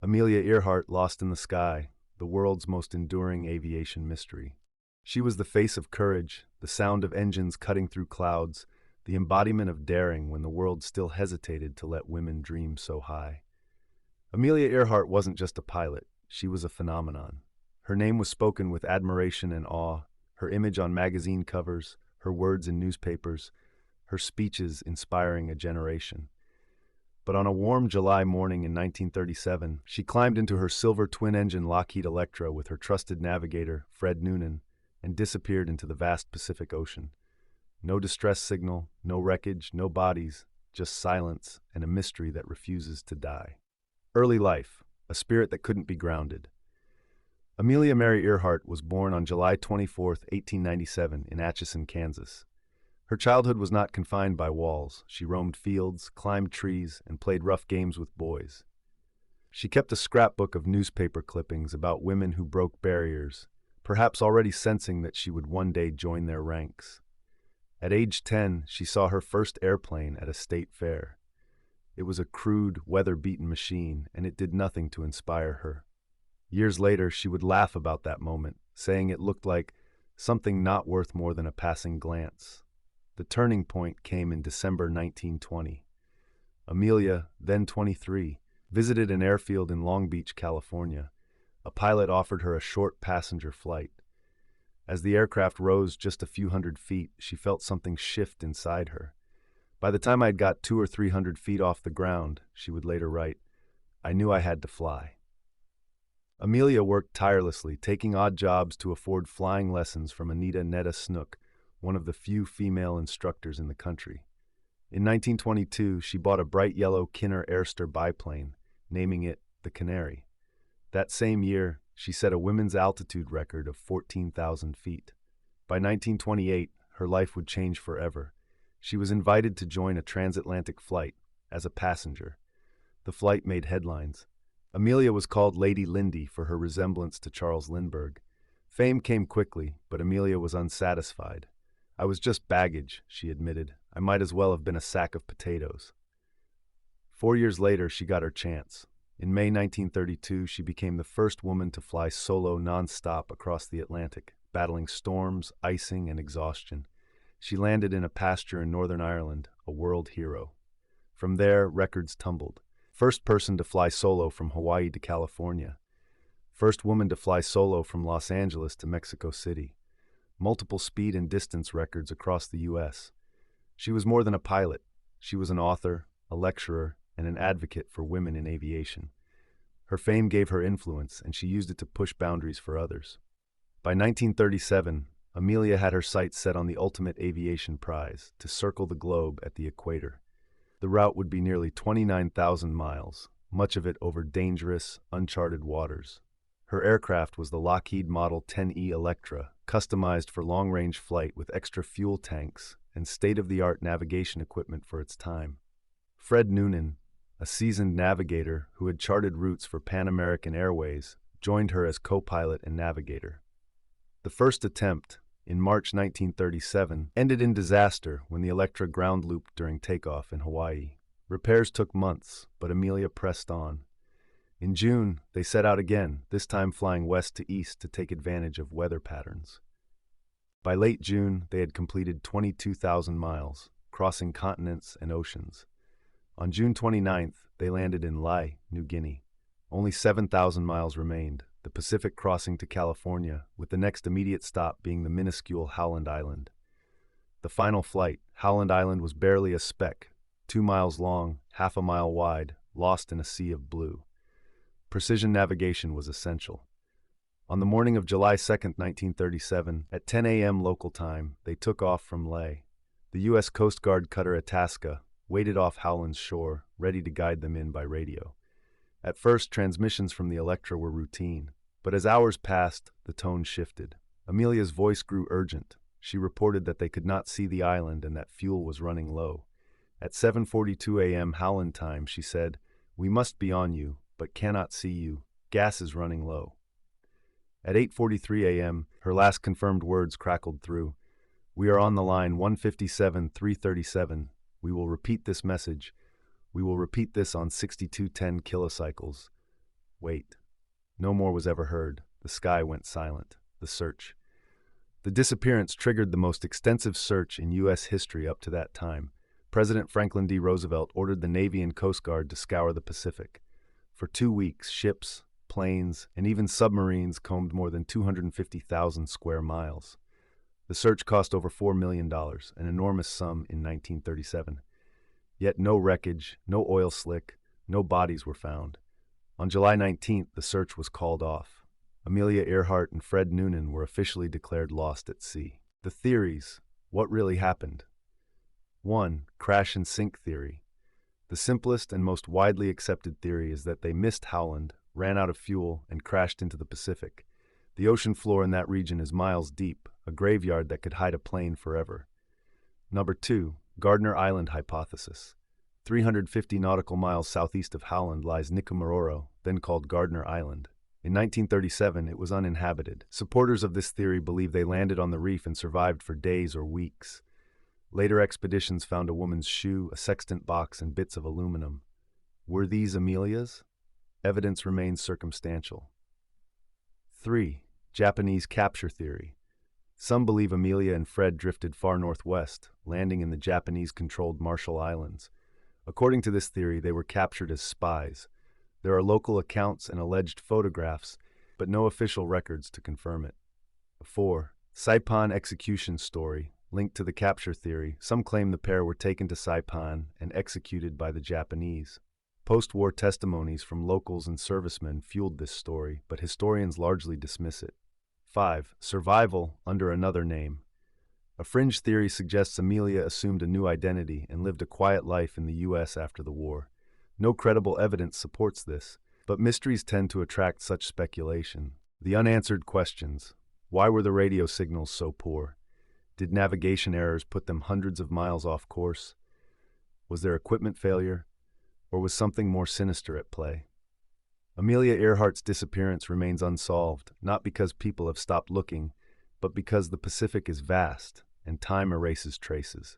Amelia Earhart lost in the sky, the world's most enduring aviation mystery. She was the face of courage, the sound of engines cutting through clouds, the embodiment of daring when the world still hesitated to let women dream so high. Amelia Earhart wasn't just a pilot, she was a phenomenon. Her name was spoken with admiration and awe, her image on magazine covers, her words in newspapers, her speeches inspiring a generation. But on a warm July morning in 1937, she climbed into her silver twin-engine Lockheed Electra with her trusted navigator, Fred Noonan, and disappeared into the vast Pacific Ocean. No distress signal, no wreckage, no bodies, just silence and a mystery that refuses to die. Early life, a spirit that couldn't be grounded. Amelia Mary Earhart was born on July 24, 1897, in Atchison, Kansas. Her childhood was not confined by walls. She roamed fields, climbed trees, and played rough games with boys. She kept a scrapbook of newspaper clippings about women who broke barriers, perhaps already sensing that she would one day join their ranks. At age 10, she saw her first airplane at a state fair. It was a crude, weather-beaten machine, and it did nothing to inspire her. Years later, she would laugh about that moment, saying it looked like something not worth more than a passing glance. The turning point came in December 1920. Amelia, then 23, visited an airfield in Long Beach, California. A pilot offered her a short passenger flight. As the aircraft rose just a few hundred feet, she felt something shift inside her. By the time I had got 200 or 300 feet off the ground, she would later write, I knew I had to fly. Amelia worked tirelessly, taking odd jobs to afford flying lessons from Anita Netta Snook, one of the few female instructors in the country. In 1922, she bought a bright yellow Kinner Airster biplane, naming it the Canary. That same year, she set a women's altitude record of 14,000 feet. By 1928, her life would change forever. She was invited to join a transatlantic flight as a passenger. The flight made headlines. Amelia was called Lady Lindy for her resemblance to Charles Lindbergh. Fame came quickly, but Amelia was unsatisfied. I was just baggage, she admitted. I might as well have been a sack of potatoes. 4 years later, she got her chance. In May 1932, she became the first woman to fly solo non-stop across the Atlantic, battling storms, icing, and exhaustion. She landed in a pasture in Northern Ireland, a world hero. From there, records tumbled. First person to fly solo from Hawaii to California. First woman to fly solo from Los Angeles to Mexico City. Multiple speed and distance records across the U.S. She was more than a pilot. She was an author, a lecturer, and an advocate for women in aviation. Her fame gave her influence, and she used it to push boundaries for others. By 1937, Amelia had her sights set on the ultimate aviation prize, to circle the globe at the equator. The route would be nearly 29,000 miles, much of it over dangerous, uncharted waters. Her aircraft was the Lockheed Model 10E Electra, customized for long-range flight with extra fuel tanks and state-of-the-art navigation equipment for its time. Fred Noonan, a seasoned navigator who had charted routes for Pan American Airways, joined her as co-pilot and navigator. The first attempt, in March 1937, ended in disaster when the Electra ground looped during takeoff in Hawaii. Repairs took months, but Amelia pressed on. In June, they set out again, this time flying west to east to take advantage of weather patterns. By late June, they had completed 22,000 miles, crossing continents and oceans. On June 29th, they landed in Lae, New Guinea. Only 7,000 miles remained, the Pacific crossing to California, with the next immediate stop being the minuscule Howland Island. The final flight, Howland Island, was barely a speck, 2 miles long, half a mile wide, lost in a sea of blue. Precision navigation was essential. On the morning of July 2, 1937, at 10 a.m. local time, they took off from Lae. The U.S. Coast Guard cutter Itasca waited off Howland's shore, ready to guide them in by radio. At first, transmissions from the Electra were routine, but as hours passed, the tone shifted. Amelia's voice grew urgent. She reported that they could not see the island and that fuel was running low. At 7:42 a.m. Howland time, she said, "We must be on you, but cannot see you. Gas is running low." At 8:43 a.m., her last confirmed words crackled through. "We are on the line 157-337. We will repeat this message. We will repeat this on 6210 kilocycles. Wait. No more was ever heard. The sky went silent. The search. The disappearance triggered the most extensive search in U.S. history up to that time. President Franklin D. Roosevelt ordered the Navy and Coast Guard to scour the Pacific. For 2 weeks, ships, planes, and even submarines combed more than 250,000 square miles. The search cost over $4 million, an enormous sum in 1937. Yet no wreckage, no oil slick, no bodies were found. On July 19th, the search was called off. Amelia Earhart and Fred Noonan were officially declared lost at sea. The theories. What really happened? 1. Crash and sink theory. The simplest and most widely accepted theory is that they missed Howland, ran out of fuel, and crashed into the Pacific. The ocean floor in that region is miles deep, a graveyard that could hide a plane forever. Number 2. Gardner Island hypothesis. 350 nautical miles southeast of Howland lies Nicomaroro, then called Gardner Island. In 1937, it was uninhabited. Supporters of this theory believe they landed on the reef and survived for days or weeks. Later expeditions found a woman's shoe, a sextant box, and bits of aluminum. Were these Amelia's? Evidence remains circumstantial. 3. Japanese capture theory. Some believe Amelia and Fred drifted far northwest, landing in the Japanese-controlled Marshall Islands. According to this theory, they were captured as spies. There are local accounts and alleged photographs, but no official records to confirm it. 4. Saipan execution story. Linked to the capture theory, some claim the pair were taken to Saipan and executed by the Japanese. Post-war testimonies from locals and servicemen fueled this story, but historians largely dismiss it. 5. Survival under another name. A fringe theory suggests Amelia assumed a new identity and lived a quiet life in the U.S. after the war. No credible evidence supports this, but mysteries tend to attract such speculation. The unanswered questions. Why were the radio signals so poor? Did navigation errors put them hundreds of miles off course? Was there equipment failure? Or was something more sinister at play? Amelia Earhart's disappearance remains unsolved, not because people have stopped looking, but because the Pacific is vast and time erases traces.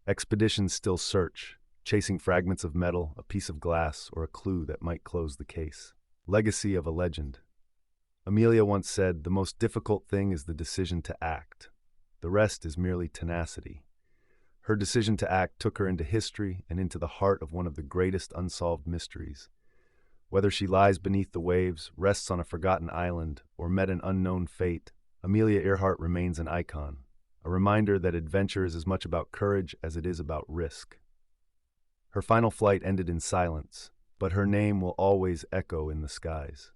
Expeditions still search, chasing fragments of metal, a piece of glass, or a clue that might close the case. Legacy of a legend. Amelia once said, "The most difficult thing is the decision to act. The rest is merely tenacity." Her decision to act took her into history and into the heart of one of the greatest unsolved mysteries. Whether she lies beneath the waves, rests on a forgotten island, or met an unknown fate, Amelia Earhart remains an icon, a reminder that adventure is as much about courage as it is about risk. Her final flight ended in silence, but her name will always echo in the skies.